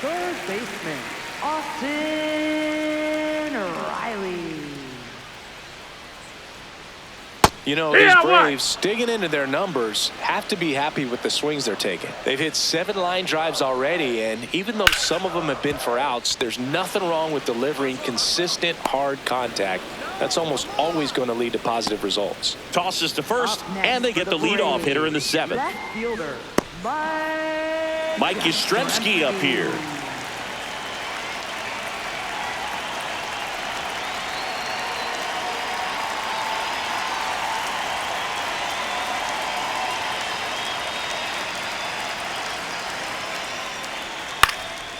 third baseman, Austin Riley. You know, these Braves, digging into their numbers, have to be happy with the swings they're taking. They've hit 7 line drives already, and even though some of them have been for outs, there's nothing wrong with delivering consistent, hard contact. That's almost always going to lead to positive results. Tosses to first, and they get the leadoff hitter in the 7th. Left fielder, Mike Yastrzemski up here.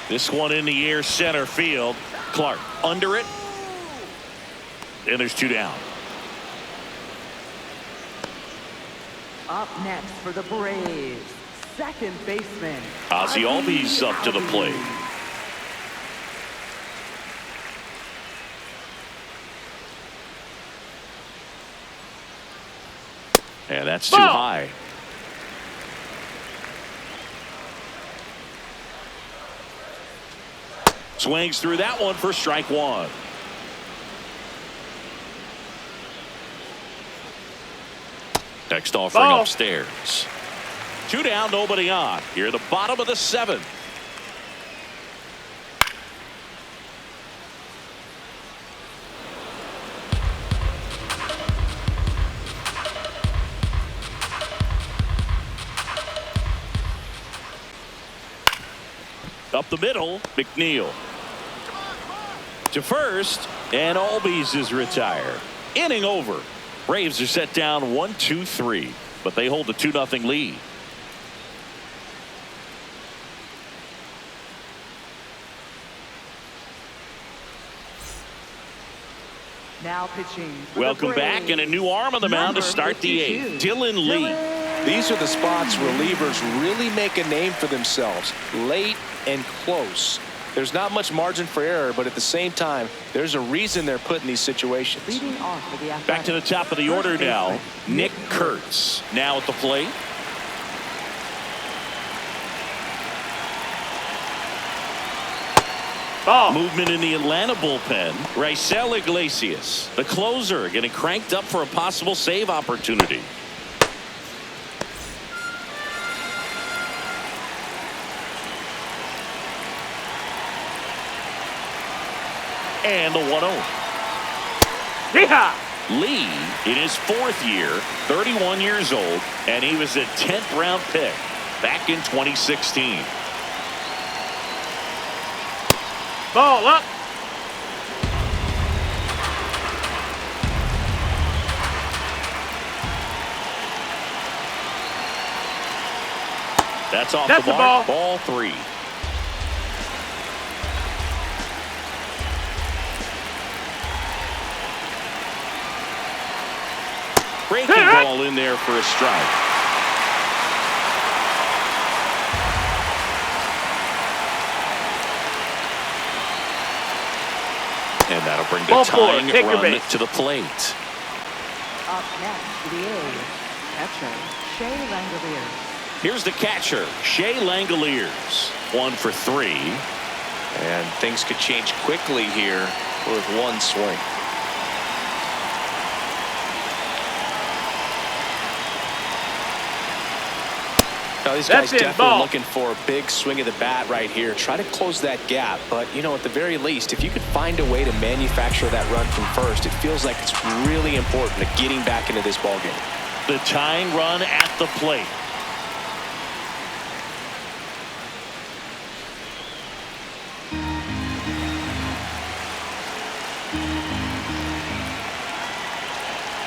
This one in the air, center field. Clark under it. And there's 2 down. Up next for the Braves, second baseman Ozzie Albies up to the plate. And that's too high. Swings through that one for strike 1. Next offering upstairs. 2 down, nobody on. Here at the bottom of the 7th. Up the middle, McNeil. To first, and Albies is retired. Inning over. Braves are set down 1-2-3, but they hold a 2-0 lead. Now pitching. Welcome back, and a new arm on the mound to start the 8th. Dylan Lee. These are the spots relievers really make a name for themselves. Late and close. There's not much margin for error, but at the same time, there's a reason they're put in these situations. Leading off for the Athletics. Back to the top of the order now. Nick Kurtz now at the plate. Ball. Movement in the Atlanta bullpen. Raisel Iglesias, the closer, getting cranked up for a possible save opportunity. And the 1-0. Yeehaw! Lee in his 4th year, 31 years old, and he was a 10th round pick back in 2016. Ball up. That's off That's the the mark. ball. Ball 3. Breaking ball in there for a strike. And that'll bring the tying run to the plate. Up next for the A's, catcher Shea Langoliers. Here's the catcher, Shea Langoliers. 1 for 3. And things could change quickly here with one swing. Now, these guys definitely looking for a big swing of the bat right here. Try to close that gap. But, you know, at the very least, if you could find a way to manufacture that run from first, it feels like it's really important to getting back into this ballgame. The tying run at the plate.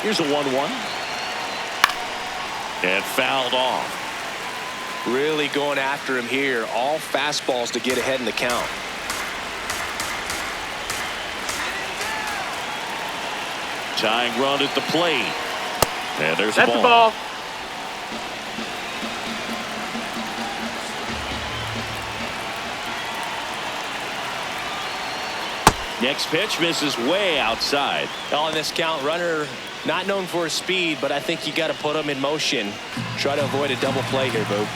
Here's a 1-1. And fouled off. Really going after him here. All fastballs to get ahead in the count. Tying run at the plate. And there's That's a ball. Next pitch misses way outside. On this count, runner not known for his speed, but I think you got to put him in motion. Try to avoid a double play here, Boog.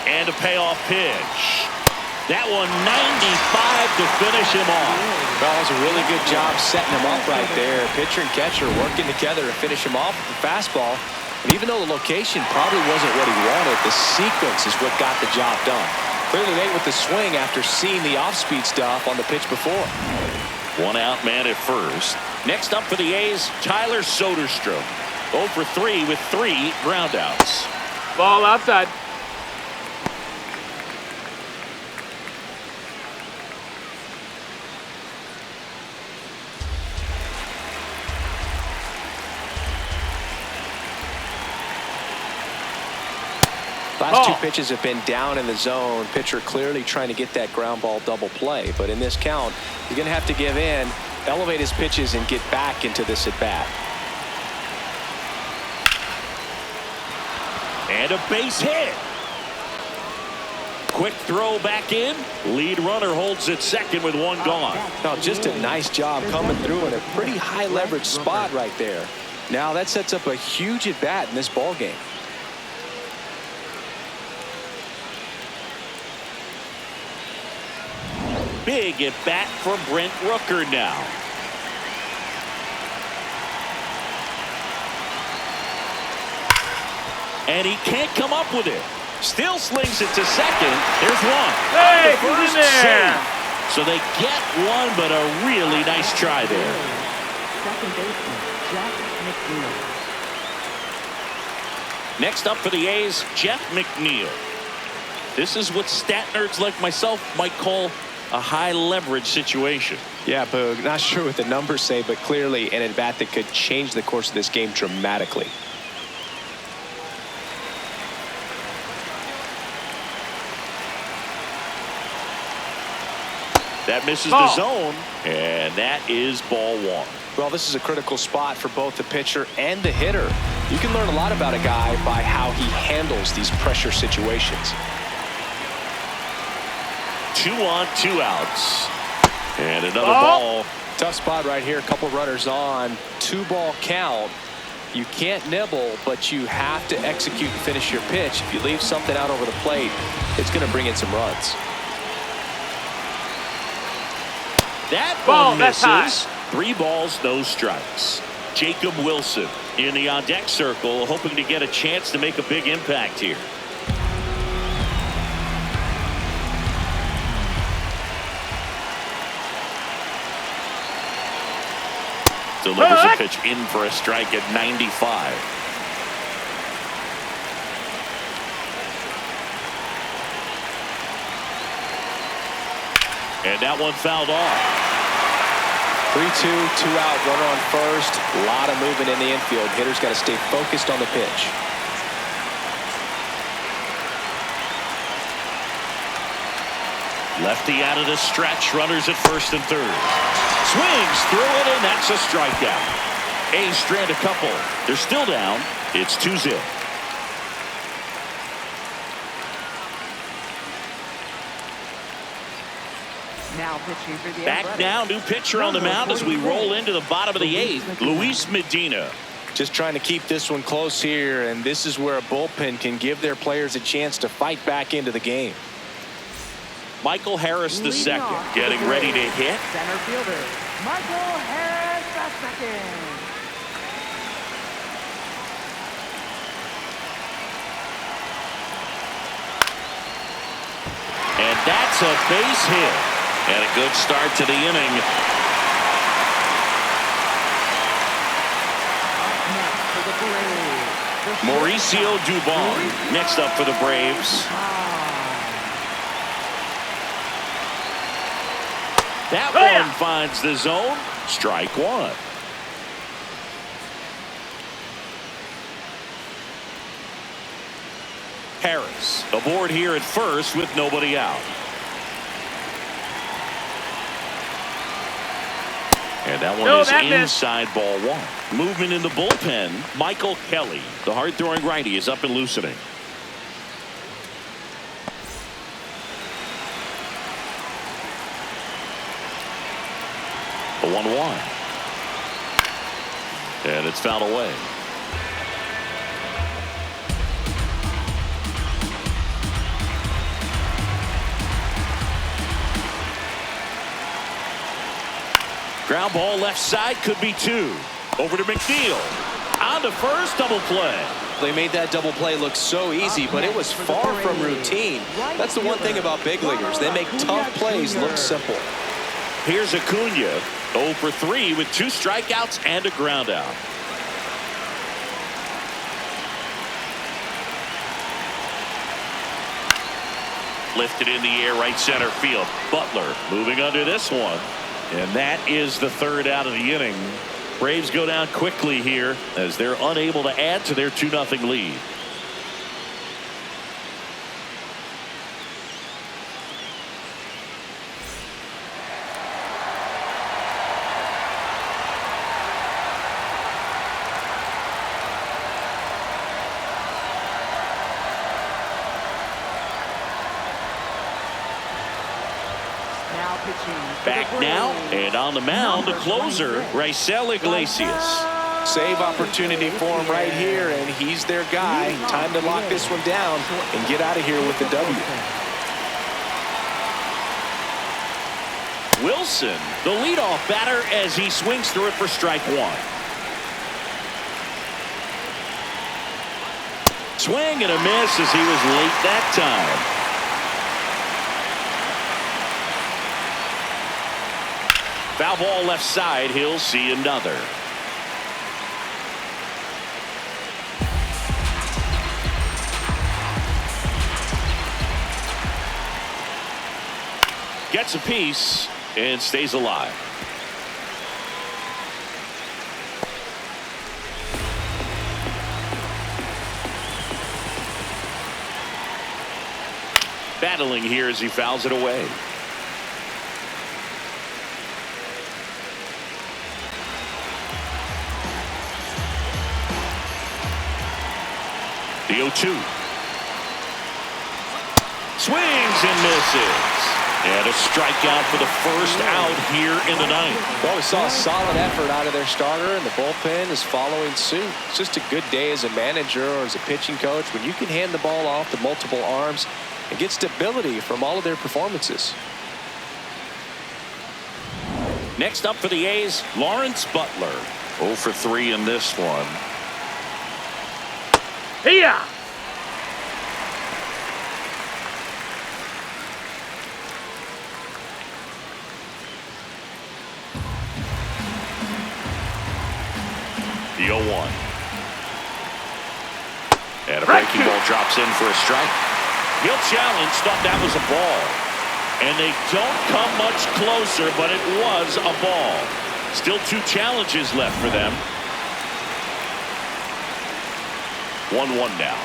And a payoff pitch. That one 95 to finish him off. Well, it was a really good job setting him up right there. Pitcher and catcher working together to finish him off with the fastball. And even though the location probably wasn't what he wanted, the sequence is what got the job done. Clearly late with the swing after seeing the off-speed stuff on the pitch before. One out man at first. Next up for the A's, Tyler Soderstrom. 0 for 3 with 3 groundouts. Ball outside. Last 2 pitches have been down in the zone. Pitcher clearly trying to get that ground ball double play. But in this count, he's going to have to give in, elevate his pitches, and get back into this at bat. And a base hit. Quick throw back in. Lead runner holds at second with 1 gone. Now, just a nice job coming through in a pretty high leverage spot right there. Now that sets up a huge at bat in this ball game. Big at bat for Brent Rooker now. And he can't come up with it. Still slings it to second. There's one. Hey, On the he's in first there. save. So they get one, but a really nice try there. Second baseman, Jeff McNeil. Next up for the A's, Jeff McNeil. This is what stat nerds like myself might call a high leverage situation. Yeah, Boog, not sure what the numbers say, but clearly an at bat that could change the course of this game dramatically. That misses Ball. the zone, and that is ball 1. Well, this is a critical spot for both the pitcher and the hitter. You can learn a lot about a guy by how he handles these pressure situations. 2 on, 2 outs. And another ball. Tough spot right here. A couple runners on. 2-ball count. You can't nibble, but you have to execute and finish your pitch. If you leave something out over the plate, it's going to bring in some runs. That Ball, one that's misses. high. 3 balls, no strikes. Jacob Wilson in the on-deck circle, hoping to get a chance to make a big impact here. Delivers a pitch in for a strike at 95. And that one fouled off. 3-2, 2 out, runner on first. A lot of movement in the infield. Hitter's got to stay focused on the pitch. Lefty out of the stretch. Runners at first and third. Swings through it, and that's a strikeout. A's strand a couple. They're still down. It's 2-0. Now pitching for the Back Athletics. now, new pitcher on the mound as we roll into the bottom of the 8th. Luis Medina. Just trying to keep this one close here, and this is where a bullpen can give their players a chance to fight back into the game. Michael Harris the Leading second, off for getting the ready to Braves, hit. Center fielder, Michael Harris the second. And that's a base hit. And a good start to the inning. Next for the Braves, the Mauricio Dubon next up for the Braves. That one finds the zone. Strike 1. Harris aboard here at first with nobody out. And that one is inside ball 1. Movement in the bullpen. Michael Kelly, the hard-throwing righty, is up and loosening. The 1-1. And it's fouled away. Ground ball left side, could be 2. Over to McNeil. On to first, double play. They made that double play look so easy, but it was far from routine. That's the one thing about big leaguers. They make tough plays look simple. Here's Acuna, 0 for 3 with 2 strikeouts and a ground out. Lifted in the air, right center field. Butler moving under this one. And that is the 3rd out of the inning. Braves go down quickly here as they're unable to add to their 2-0 lead. Back now, and on the mound, the closer, Raisel Iglesias. Save opportunity for him right here, and he's their guy. Time to lock this one down and get out of here with the W. Wilson, the leadoff batter, as he swings through it for strike 1. Swing and a miss as he was late that time. Foul ball left side. He'll see another. Gets a piece and stays alive. Battling here as he fouls it away. The 0-2. Swings and misses. And a strikeout for the first out here in the 9th. Well, we saw a solid effort out of their starter, and the bullpen is following suit. It's just a good day as a manager or as a pitching coach when you can hand the ball off to multiple arms and get stability from all of their performances. Next up for the A's, Lawrence Butler. 0 for 3 in this one. Here. The 0-1. And a breaking ball drops in for a strike. He'll challenge, thought that was a ball. And they don't come much closer, but it was a ball. Still 2 challenges left for them. 1-1 now.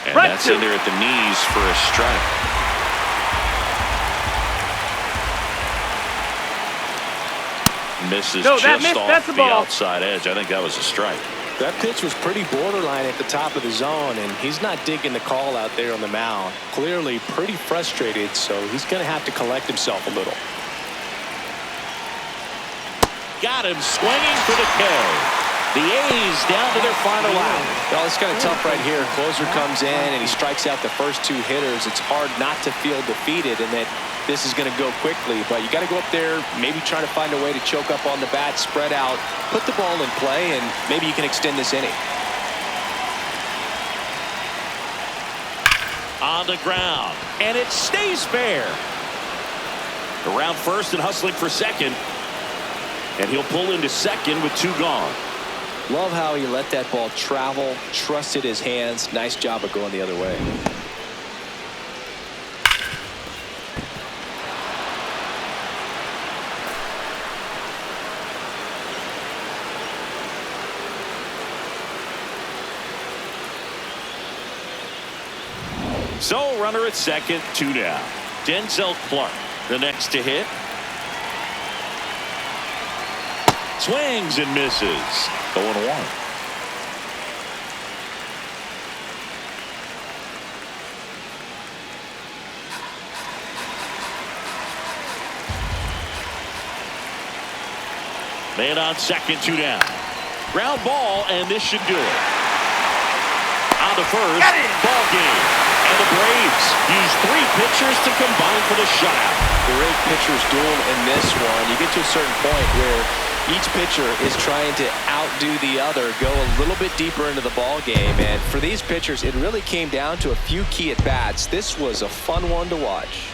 And that's in there at the knees for a strike. Misses just off the outside edge. I think that was a strike. That pitch was pretty borderline at the top of the zone, and he's not digging the call out there on the mound. Clearly pretty frustrated, so he's going to have to collect himself a little. Got him swinging for the K. The A's down to their final out. Well, it's kind of tough right here. Closer comes in and he strikes out the first 2 hitters. It's hard not to feel defeated and that this is going to go quickly. But you got to go up there, maybe trying to find a way to choke up on the bat, spread out, put the ball in play, and maybe you can extend this inning. On the ground, and it stays fair. Around first and hustling for second. And he'll pull into second with 2 gone. Love how he let that ball travel, trusted his hands. Nice job of going the other way. So runner at second, 2 down. Denzel Clark, the next to hit. Swings and misses. 0-1. Man on second, 2 down. Ground ball, and this should do it. On to first. Ball game. And the Braves use 3 pitchers to combine for the shutout. Great pitchers duel in this one. You get to a certain point where each pitcher is trying to outdo the other, go a little bit deeper into the ball game. And for these pitchers, it really came down to a few key at-bats. This was a fun one to watch.